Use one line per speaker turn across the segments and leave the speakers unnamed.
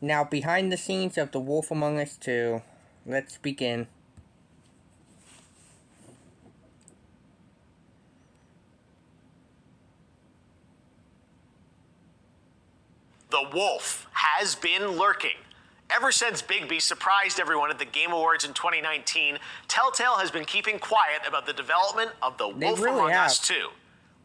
Now, behind the scenes of The Wolf Among Us 2, let's begin.
The wolf has been lurking. Ever since Bigby surprised everyone at the Game Awards in 2019, Telltale has been keeping quiet about the development of The Wolf Among Us 2.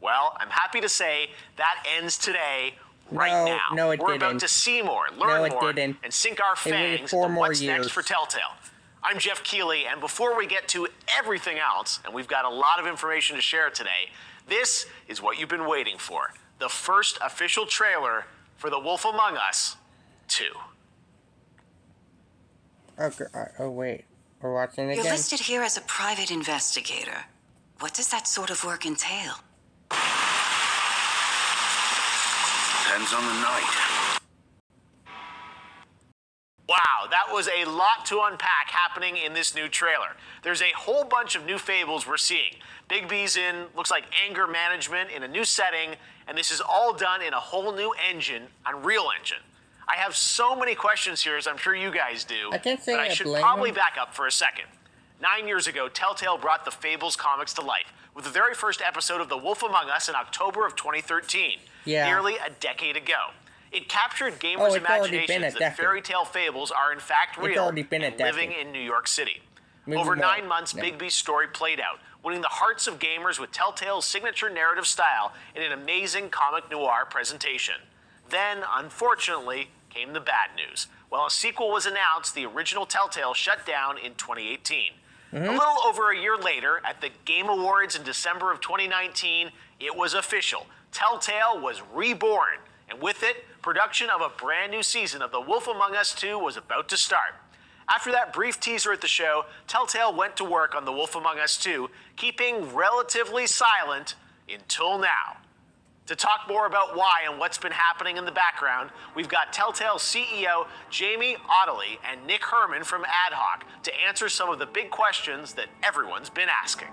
Well, I'm happy to say that ends today, right now.
No, it
We're
didn't.
about to see more, learn more, and sink our fangs into what's
years.
next for Telltale. I'm Jeff Keighley, and before we get to everything else, and we've got a lot of information to share today, this is what you've been waiting for. The first official trailer for The Wolf Among Us 2.
Okay, oh wait, we're watching it again?
You're listed here as a private investigator. What does that sort of work entail?
Depends on the night.
Wow, that was a lot to unpack happening in this new trailer. There's a whole bunch of new fables we're seeing. Bigby's in, looks like anger management in a new setting, and this is all done in a whole new engine, Unreal Engine. I have so many questions here, as I'm sure you guys do,
but I
should probably back up for a second. 9 years ago, Telltale brought the Fables comics to life with the very first episode of The Wolf Among Us in October of 2013, nearly a decade ago. It captured gamers' imaginations that fairy tale fables are in fact real and living in New York City. Over 9 months, Bigby's story played out, winning the hearts of gamers with Telltale's signature narrative style in an amazing comic noir presentation. Then, unfortunately, came the bad news. While a sequel was announced, the original Telltale shut down in 2018. A little over a year later, at the Game Awards in December of 2019, it was official. Telltale was reborn, and with it, production of a brand new season of The Wolf Among Us 2 was about to start. After that brief teaser at the show, Telltale went to work on The Wolf Among Us 2, keeping relatively silent until now. To talk more about why and what's been happening in the background, we've got Telltale CEO Jamie Ottley and Nick Herman from Ad Hoc to answer some of the big questions that everyone's been asking.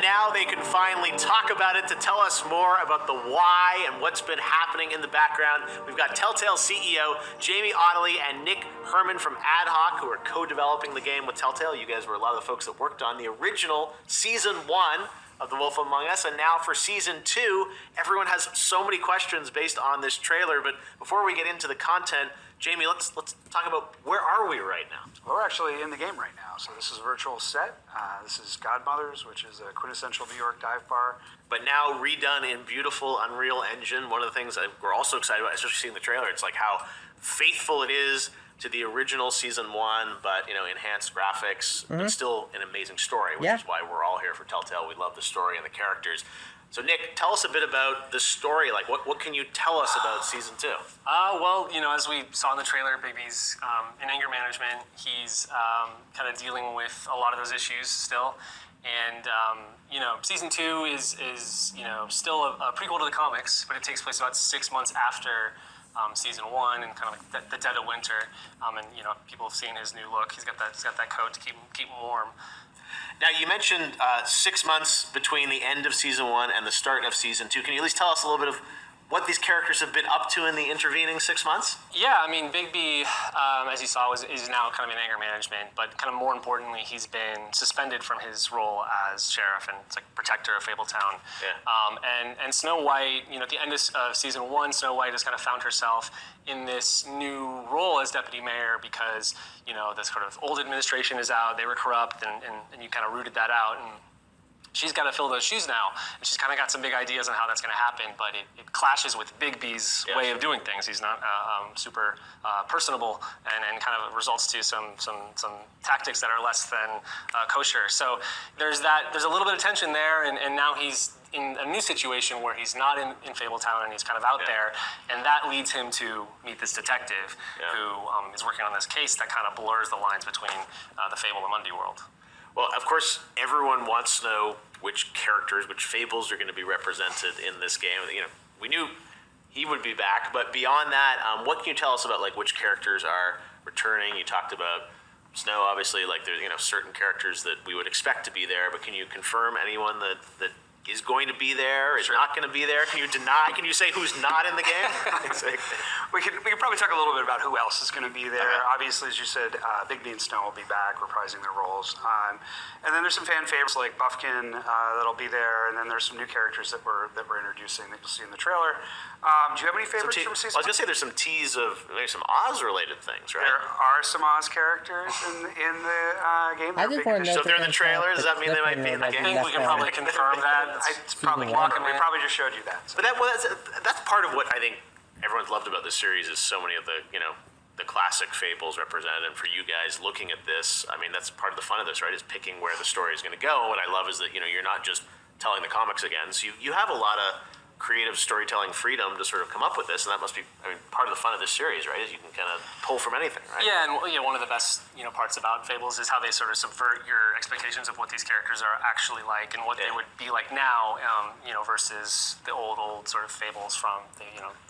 Now they can finally talk about it to tell us more about the why and what's been happening in the background. We've got Telltale CEO Jamie Ottley and Nick Herman from Ad Hoc, who are co-developing the game with Telltale. You guys were a lot of the folks that worked on the original Season 1 of The Wolf Among Us, and now for Season 2, everyone has so many questions based on this trailer. But before we get into the content, Jamie, let's talk about where are we right now?
Well, we're actually in the game right now. So this is a virtual set. This is Godmothers, which is a quintessential New York dive bar.
But now redone in beautiful Unreal Engine. One of the things that we're also excited about, especially seeing the trailer, it's like how faithful it is to the original Season 1, but enhanced graphics, but still an amazing story, which is why we're all here for Telltale. We love the story and the characters. So Nick, tell us a bit about the story. Like, what can you tell us about Season 2?
Well, as we saw in the trailer, Bigby's in anger management. He's kind of dealing with a lot of those issues still. And, Season 2 is still a prequel to the comics, but it takes place about 6 months after Season 1 and kind of like the dead of winter. And, people have seen his new look. He's got that coat to keep him warm.
Now, you mentioned 6 months between the end of Season 1 and the start of Season 2. Can you at least tell us a little bit of what these characters have been up to in the intervening 6 months?
Yeah, I mean, Bigby, as you saw, is now kind of in anger management, but kind of more importantly, he's been suspended from his role as sheriff and it's like protector of Fabletown. Yeah. And Snow White, at the end of Season 1, Snow White has kind of found herself in this new role as deputy mayor because, this sort of old administration is out, they were corrupt, and you kind of rooted that out. And she's got to fill those shoes now, and she's kind of got some big ideas on how that's going to happen, but it clashes with Bigby's way of doing things. He's not super personable, and kind of results to some tactics that are less than kosher. So there's a little bit of tension there, and now he's in a new situation where he's not in Fabletown and he's kind of out there, and that leads him to meet this detective who is working on this case that kind of blurs the lines between the Fable and Mundy world.
Well, of course, everyone wants to know which characters, which fables are going to be represented in this game. We knew he would be back, but beyond that, what can you tell us about which characters are returning? You talked about Snow, obviously, like there's certain characters that we would expect to be there, but can you confirm anyone that is going to be there, is not going to be there? Can you deny? Can you say who's not in the game?
We could probably talk a little bit about who else is going to be there. Okay. Obviously, as you said, Bigby and Snow will be back, reprising their roles. And then there's some fan favorites like Buffkin that'll be there, and then there's some new characters that we're introducing that you'll see in the trailer. Do you have any favorites from season?
I was going to say there's some tease of maybe some Oz-related things, right?
There are some Oz characters in the game.
I just want to know.
So if they're in the trailer, does that mean they might be in the game?
I think we can probably confirm that.
It's probably we probably just showed you that. So.
But that's part of what I think everyone's loved about this series is so many of the the classic fables represented. And for you guys looking at this, I mean that's part of the fun of this, right? Is picking where the story is going to go. What I love is that you're not just telling the comics again. So you have a lot of creative storytelling freedom to sort of come up with this, and that must be, part of the fun of this series, right? Is you can kind of pull from anything, right?
Yeah, and one of the best, parts about Fables is how they sort of subvert your expectations of what these characters are actually like and what they would be like now, versus the old sort of Fables from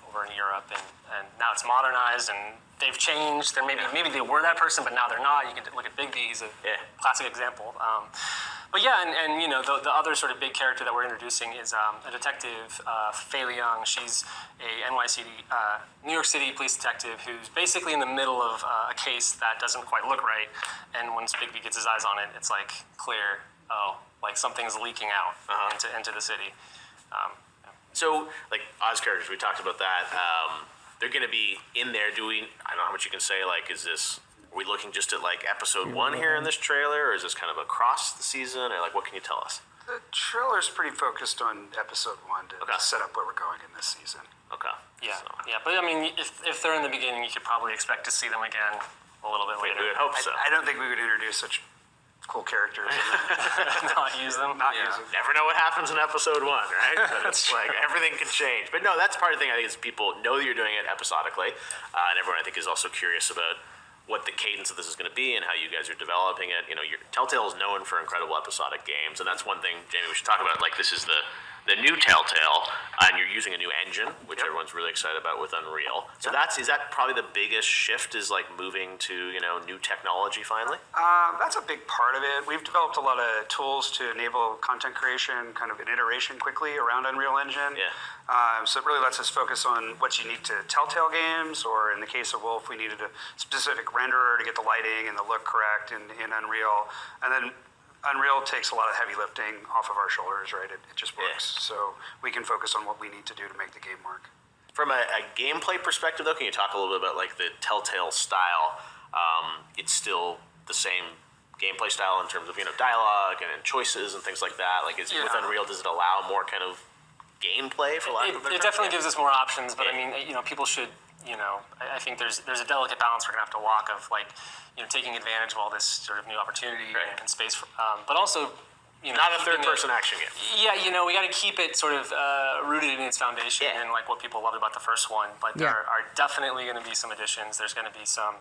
over in Europe, and now it's modernized and they've changed. They're maybe they were that person, but now they're not. You can look at Bigby; he's a classic example. But yeah, and the other sort of big character that we're introducing is a detective, Faye Leung. She's a New York City police detective who's basically in the middle of a case that doesn't quite look right. And once Bigby gets his eyes on it, it's like clear, like something's leaking out into the city.
So, like Oz characters, we talked about that. They're going to be in there doing. I don't know how much you can say. Like, are we looking just at like episode 1 here in this trailer, or is this kind of across the season, or like what can you tell us?
The trailer's pretty focused on episode 1 to set up where we're going in this season.
Okay.
Yeah, but I mean, if they're in the beginning, you could probably expect to see them again a little bit later.
We would hope so.
I don't think we would introduce such cool characters and
not use them.
Use them.
Never know what happens in episode 1, right? But it's like everything can change. But no, that's part of the thing. I think is people know that you're doing it episodically, and everyone I think is also curious about what the cadence of this is going to be and how you guys are developing it. Telltale is known for incredible episodic games, and that's one thing, Jamie, we should talk about. Like, this is the new Telltale, and you're using a new engine, which everyone's really excited about with Unreal. So is that probably the biggest shift, is like moving to new technology finally?
That's a big part of it. We've developed a lot of tools to enable content creation, kind of an iteration quickly around Unreal Engine.
Yeah.
So it really lets us focus on what's unique to Telltale games, or in the case of Wolf, we needed a specific renderer to get the lighting and the look correct in Unreal. And then Unreal takes a lot of heavy lifting off of our shoulders, right? It just works. So we can focus on what we need to do to make the game work.
From a gameplay perspective, though, can you talk a little bit about like the Telltale style? It's still the same gameplay style in terms of dialogue and choices and things like that. Like, with Unreal, does it allow more kind of gameplay for lack of a better term?
It definitely gives us more options, but I mean, people should. I think there's a delicate balance we're gonna have to walk of like, taking advantage of all this sort of new opportunity and space, but also,
not a third-person action game.
Yeah, we got to keep it sort of rooted in its foundation and like what people loved about the first one. But there are definitely going to be some additions. There's going to be some,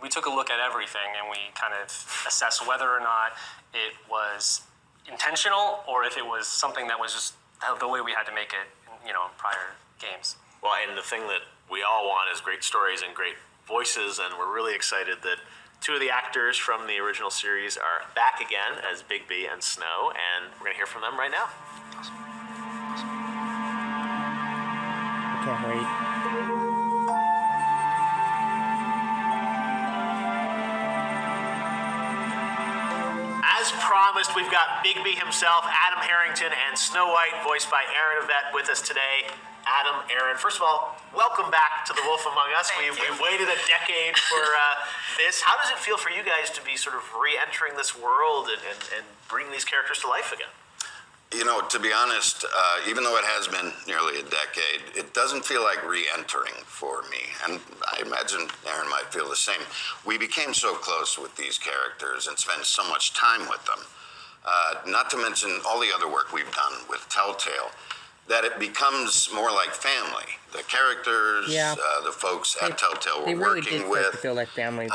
we took a look at everything and we kind of assessed whether or not it was intentional or if it was something that was just the way we had to make it, in prior games.
Well, and the thing that we all want is great stories and great voices, and we're really excited that 2 of the actors from the original series are back again as Bigby and Snow, and we're going to hear from them right now.
I can't wait.
As promised, we've got Bigby himself, Adam Harrington, and Snow White, voiced by Aaron Yvette, with us today. Adam, Aaron, first of all, welcome back to The Wolf Among Us. We've waited a decade for this. How does it feel for you guys to be sort of re-entering this world and bringing these characters to life again?
To be honest, even though it has been nearly a decade, it doesn't feel like re-entering for me. And I imagine Aaron might feel the same. We became so close with these characters and spent so much time with them, not to mention all the other work we've done with Telltale, that it becomes more like family. The characters, the folks at Telltale we're working with.
They really did start to feel like family.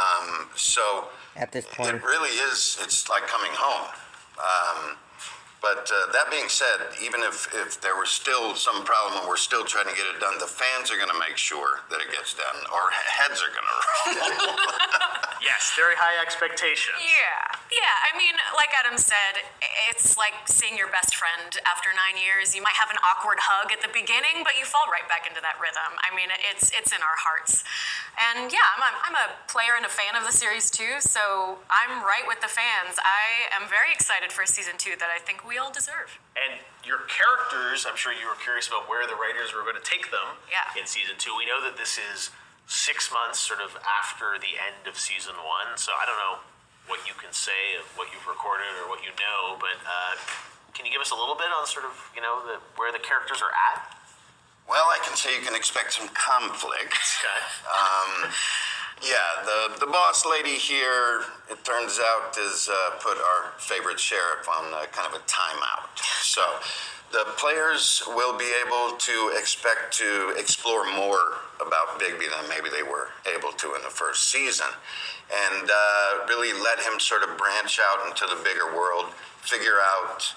So
at this point,
it really is. It's like coming home. But But that being said, even if there was still some problem and we're still trying to get it done, the fans are going to make sure that it gets done. Our heads are going to roll.
Yes, very high expectations.
Yeah. I mean, like Adam said, it's like seeing your best friend after 9 years. You might have an awkward hug at the beginning, but you fall right back into that rhythm. I mean, it's in our hearts. And yeah, I'm a player and a fan of the series too, so I'm right with the fans. I am very excited for season 2 that I think we all deserve.
And your characters, I'm sure you were curious about where the writers were going to take them in season 2. We know that this is 6 months sort of after the end of season 1, so I don't know what you can say of what you've recorded or what you know, but can you give us a little bit on sort of, where the characters are at?
Well, I can say you can expect some conflict.
Okay.
The boss lady here, it turns out, has put our favorite sheriff on kind of a timeout. So the players will be able to expect to explore more about Bigby than maybe they were able to in the first season, and really let him sort of branch out into the bigger world, figure out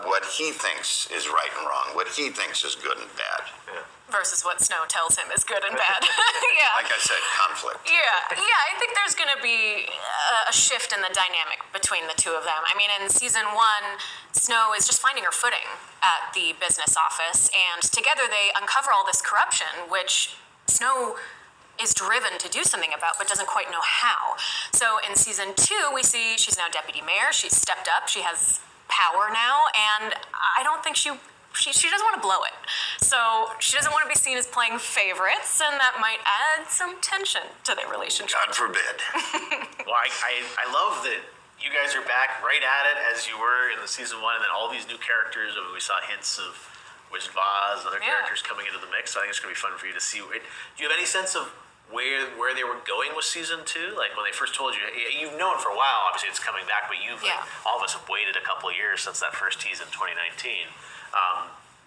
what he thinks is right and wrong, what he thinks is good and bad.
Versus what Snow tells him is good and bad.
Like I said, conflict.
I think there's going to be a shift in the dynamic between the two of them. I mean, in season 1, Snow is just finding her footing at the business office, and together they uncover all this corruption, which Snow is driven to do something about, but doesn't quite know how. So in season 2, we see she's now deputy mayor. She's stepped up. She has power now, and I don't think she doesn't want to blow it. So she doesn't want to be seen as playing favorites, and that might add some tension to their relationship.
God forbid.
Well, I love that you guys are back right at it as you were in the season 1, and then all these new characters. I mean, we saw hints of Wizard of Oz and other characters coming into the mix. So I think it's going to be fun for you to see. Do you have any sense of where they were going with season 2? Like when they first told you, you've known for a while, obviously it's coming back, but all of us have waited a couple of years since that first tease in 2019.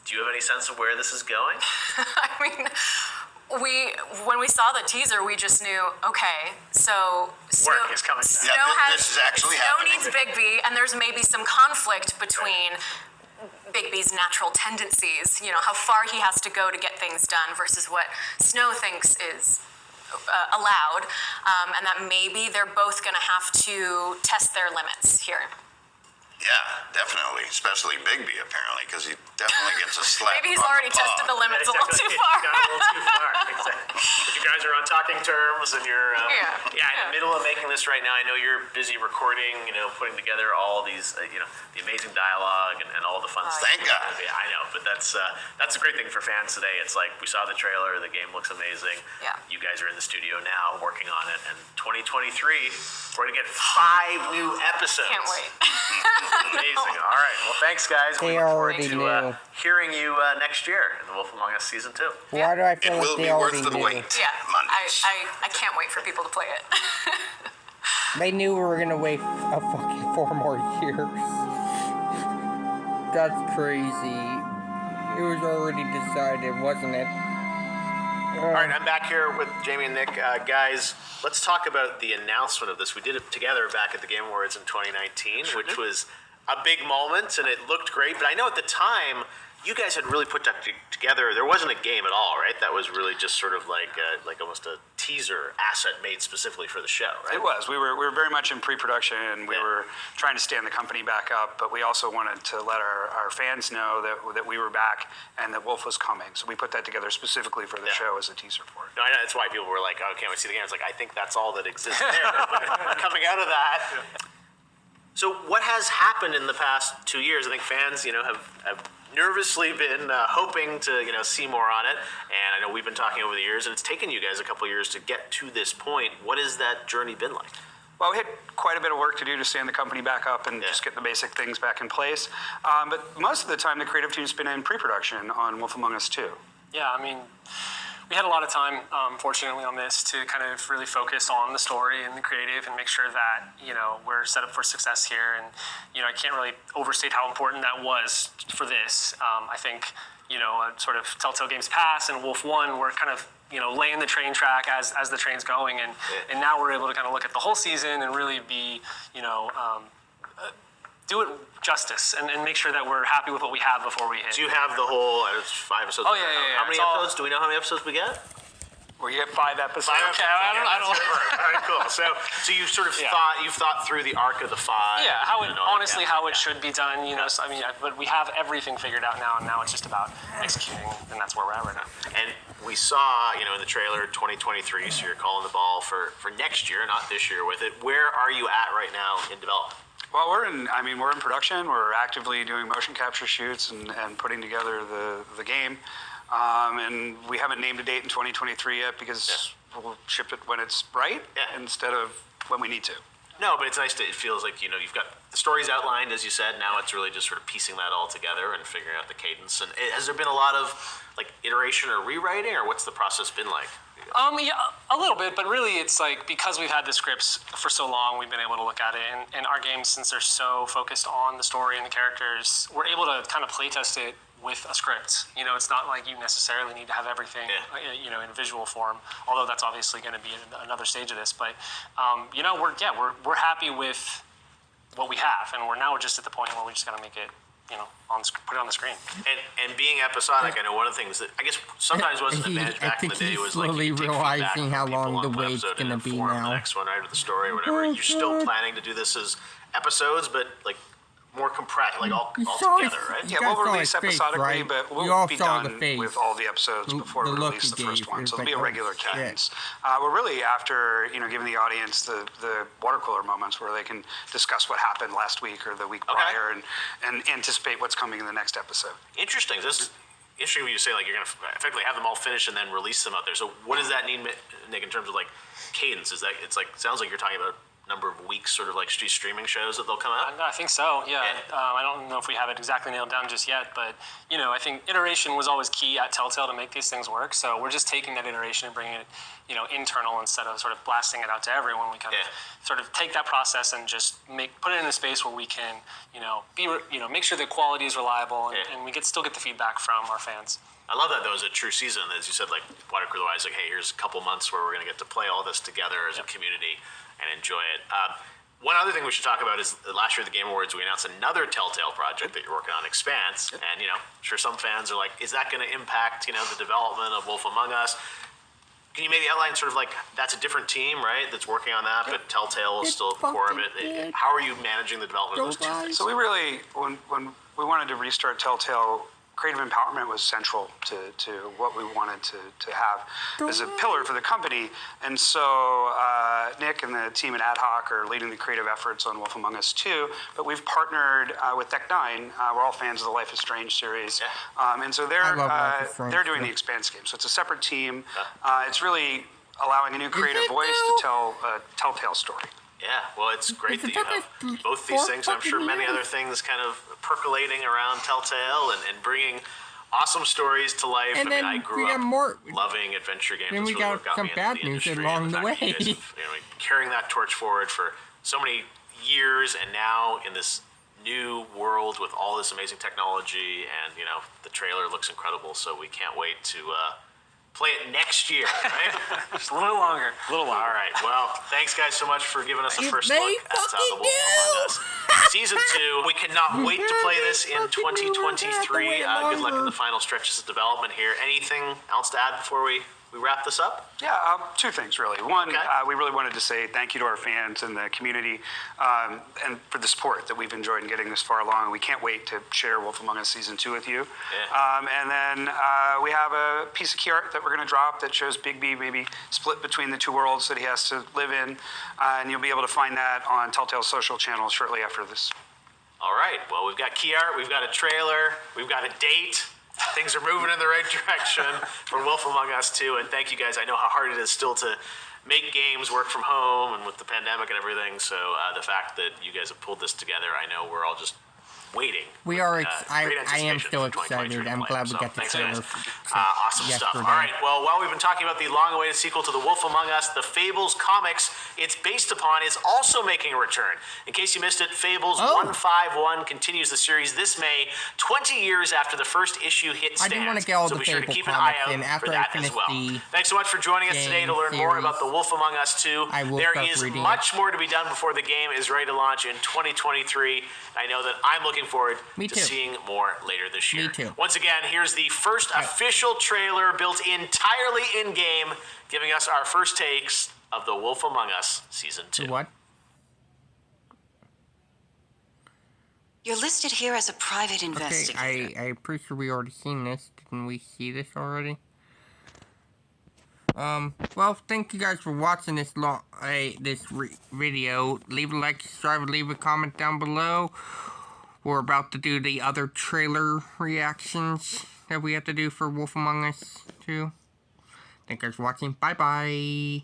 Do you have any sense of where this is going?
I mean, when we saw the teaser, we just knew, okay, so
work is coming.
This is actually happening.
Snow needs Bigby, and there's maybe some conflict between Bigby's natural tendencies, how far he has to go to get things done versus what Snow thinks is allowed, and that maybe they're both going to have to test their limits here.
Yeah, definitely, especially Bigby, apparently, because he definitely gets a slap.
Maybe he's already tested the limits a little too far.
Gone a little too far, exactly. But you guys are on talking terms, and you're in the middle of making this right now. I know you're busy recording, putting together all these, the amazing dialogue and all the fun stuff.
Thank God.
Yeah, I know, but that's a great thing for fans today. It's like we saw the trailer, the game looks amazing.
Yeah.
You guys are in the studio now working on it, and 2023, we're going to get 5 new episodes.
Can't wait.
Amazing. All right. Well, thanks, guys.
They
we look forward
already
to
knew.
hearing you next year in The Wolf Among Us Season 2.
Why do I feel
It
like
will
they
be
already
worth the
knew?
wait.
Yeah,
Mondays.
I can't wait for people to play it.
They knew we were gonna wait a fucking 4 more years. That's crazy. It was already decided, wasn't it?
All right, I'm back here with Jamie and Nick. Guys, let's talk about the announcement of this. We did it together back at the Game Awards in 2019, which was a big moment, and it looked great. But I know at the time, you guys had really put that together. There wasn't a game at all, right? That was really just sort of like almost a teaser asset made specifically for the show, right?
It was. We were very much in pre-production. We were trying to stand the company back up, but we also wanted to let our fans know that we were back and that Wolf was coming. So we put that together specifically for the show as a teaser for it.
No, I know that's why people were like, "Oh, can't we see the game?" It's like I think that's all that exists there. But coming out of that. So what has happened in the past 2 years? I think fans, have nervously been hoping to, see more on it. And I know we've been talking over the years, and it's taken you guys a couple of years to get to this point. What has that journey been like?
Well, we had quite a bit of work to do to stand the company back up and just get the basic things back in place. But most of the time, the creative team's been in pre-production on Wolf Among Us 2.
Yeah, I mean, we had a lot of time, fortunately, on this to kind of really focus on the story and the creative and make sure that, we're set up for success here. And, I can't really overstate how important that was for this. I think, sort of Telltale Games Pass and Wolf 1 were kind of, laying the train track as the train's going. And now we're able to kind of look at the whole season and really be, do it justice and make sure that we're happy with what we have before we hit.
Do you have the whole 5 episodes?
Oh, yeah.
How many episodes? Do we know how many episodes we get?
We get 5 episodes.
Okay, I don't.
All right, cool. So you sort of you've thought through the arc of the 5.
Yeah, how it should be done. So, but we have everything figured out now, and now it's just about executing, and that's where we're at right now.
And we saw, in the trailer 2023. So you're calling the ball for next year, not this year with it. Where are you at right now in development?
Well, we're in production. We're actively doing motion capture shoots and putting together the game. And we haven't named a date in 2023 yet because we'll ship it when it's right instead of when we need to.
No, but it's nice it feels like, you've got the stories outlined, as you said. Now it's really just sort of piecing that all together and figuring out the cadence. And has there been a lot of iteration or rewriting, or what's the process been like?
Yeah, a little bit, but really it's because we've had the scripts for so long, we've been able to look at it. And our games, since they're so focused on the story and the characters, we're able to kind of play test it with a script. It's not like you necessarily need to have everything, in visual form, although that's obviously going to be another stage of this. But, we're happy with what we have, and we're now just at the point where we just got to make it, put it on the screen.
And being episodic, I know one of the things that I guess sometimes wasn't advantage back in the day was
slowly
you could take
realizing how
feedback from
long the
people on
wait's
episode
gonna
and
be
inform
now.
the next one, right, with the story or whatever. You're still planning to do this as episodes, but more compressed, all together, right?
Yeah, we'll release episodically,
right?
but
You
we'll
all
be
saw
done
the face.
with all the episodes before we
look
release the
he
first
gave,
one.
it
So
was
it'll be a
like,
regular
oh, shit.
cadence. We're really after, giving the audience the water cooler moments where they can discuss what happened last week or the week prior and anticipate what's coming in the next episode.
Interesting. This is interesting when you say you're going to effectively have them all finished and then release them out there. So what does that mean, Nick, in terms of cadence? Is that sounds like you're talking about number of weeks, sort of streaming shows that they'll come out?
I think so, yeah. I don't know if we have it exactly nailed down just yet, but, I think iteration was always key at Telltale to make these things work. So we're just taking that iteration and bringing it, internal instead of sort of blasting it out to everyone. We kind of sort of take that process and just put it in a space where we can, make sure the quality is reliable and we still get the feedback from our fans.
I love that, though, as a true season, as you said, water cooler-wise, hey, here's a couple months where we're going to get to play all this together as a community and enjoy it. One other thing we should talk about is last year at the Game Awards, we announced another Telltale project that you're working on, Expanse. And, I'm sure some fans are is that going to impact, the development of Wolf Among Us? Can you maybe outline sort of that's a different team, right, that's working on that, but Telltale is still the core of it. How are you managing the development of those two things?
So we really, when we wanted to restart Telltale, creative empowerment was central to what we wanted to have as a pillar for the company. And so Nick and the team at Ad Hoc are leading the creative efforts on Wolf Among Us 2, but we've partnered with Deck Nine. We're all fans of the Life is Strange series. And so they're doing the Expanse game. So it's a separate team. It's really allowing a new creative voice to tell a Telltale story.
Yeah, well, it's great that you have both these things. I'm sure many other things kind of percolating around Telltale and bringing awesome stories to life.
And
I grew up loving adventure games.
Then we got some bad news along the way.
Carrying that torch forward for so many years, and now in this new world with all this amazing technology, and the trailer looks incredible. So we can't wait to play it next year, right?
Just a little longer.
All right. Well, thanks, guys, so much for giving us a first look at The Wolf Among Us. Season 2. We cannot wait to play this in 2023. Good luck in the final stretches of development here. Anything else to add before we wrap this up?
Yeah, two things, really. One, we really wanted to say thank you to our fans and the community and for the support that we've enjoyed in getting this far along. We can't wait to share Wolf Among Us Season 2 with you. And then we have a piece of key art that we're going to drop that shows Bigby maybe split between the two worlds that he has to live in. And you'll be able to find that on Telltale's social channels shortly after this.
All right. Well, we've got key art, we've got a trailer, we've got a date. Things are moving in the right direction for Wolf Among Us 2, and thank you guys. I know how hard it is still to make games work from home and with the pandemic and everything, so the fact that you guys have pulled this together, I know we're all just waiting.
We are.
Great
I am
anticipation
still
for 2023
excited. I'm
play.
glad we
So,
got the
thanks,
trailer.
guys. Awesome stuff.
yesterday.
All right. Well, while we've been talking about the long-awaited sequel to The Wolf Among Us, the Fables comics it's based upon is also making a return. In case you missed it, Fables 151 continues the series this May, 20 years after the first issue hit stands.
I do want to get all
so
the
be sure to
Fable
keep an eye
comics
out
in after
for
I
that
finish
as well.
the
Thanks so much for joining us today to learn more about The Wolf Among Us 2.
I will
There
start
is
reading
much more to be done before the game is ready to launch in 2023. I know that I'm looking forward to seeing more later this year.
Me too.
Once again, here's the first official trailer built entirely in-game, giving us our first takes of The Wolf Among Us Season 2.
What?
You're listed here as a private investigator.
Okay, I'm pretty sure we already seen this. Didn't we see this already? Well, thank you guys for watching this video. Leave a like, subscribe, leave a comment down below. We're about to do the other trailer reactions that we have to do for Wolf Among Us 2. Thank you guys for watching. Bye-bye.